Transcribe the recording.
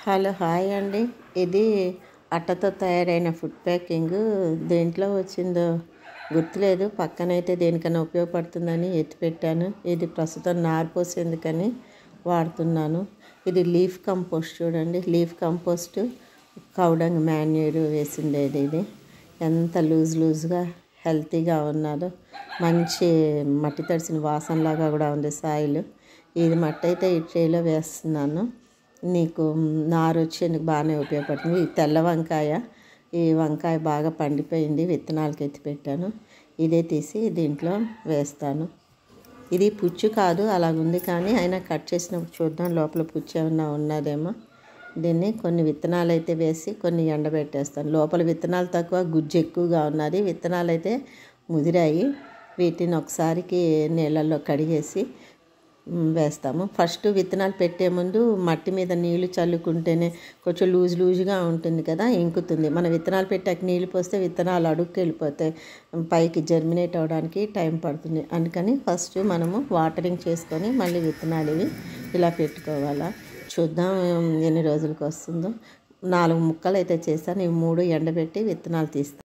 Hello hi అండి. ఇది అట్టతో తయారైన ఫుడ్ ప్యాకింగ్. దేంట్లో వచ్చిందో గుర్తులేదు. పక్కనైతే దేనికన్నా ఉపయోగపడుతుందని ఎత్తిపెట్టాను. ఇది ప్రస్తుతం నారు పోసేందుకని వాడుతున్నాను. ఇది లీఫ్ కంపోస్ట్ చూడండి. లీఫ్ కంపోస్ట్ కౌడంగ్ మాన్యూర్ వేసిండేది. ఇది ఎంత లూజ్గా హెల్తీగా ఉన్నదో, మంచి మట్టి తడిసిన వాసనలాగా కూడా ఉంది సాయిల్. ఇది మట్టి అయితే ఈ ట్రేలో వేస్తున్నాను. నీకు నారు వచ్చేందుకు బాగానే ఉపయోగపడుతుంది. ఈ తెల్ల వంకాయ, ఈ వంకాయ బాగా పండిపోయింది, విత్తనాలకు ఎత్తిపెట్టాను. ఇదే తీసి దీంట్లో వేస్తాను. ఇది పుచ్చు కాదు, అలాగుంది, కానీ అయినా కట్ చేసినప్పుడు చూద్దాం లోపల పుచ్చు ఏమన్నా ఉన్నదేమో. దీన్ని కొన్ని విత్తనాలు అయితే వేసి కొన్ని ఎండబెట్టేస్తాను. లోపల విత్తనాలు తక్కువ, గుజ్జు ఎక్కువగా ఉన్నది. విత్తనాలు అయితే ముదిరాయి. వీటిని ఒకసారికి నీళ్ళల్లో కడిగేసి వేస్తాము. ఫస్ట్ విత్తనాలు పెట్టే ముందు మట్టి మీద నీళ్లు చల్లుకుంటేనే కొంచెం లూజ్గా ఉంటుంది కదా, ఇంకుతుంది. మన విత్తనాలు పెట్టాక నీళ్ళు పోస్తే విత్తనాలు అడుగుకి వెళ్ళిపోతాయి, పైకి జర్మినేట్ అవ్వడానికి టైం పడుతుంది. అందుకని ఫస్ట్ మనము వాటరింగ్ చేసుకొని మళ్ళీ విత్తనాలు ఇవి ఇలా పెట్టుకోవాలా. చూద్దాం ఎన్ని రోజులకు వస్తుందో. 4 ముక్కలు అయితే చేశాను. ఇవి 3 ఎండబెట్టి విత్తనాలు తీస్తాను.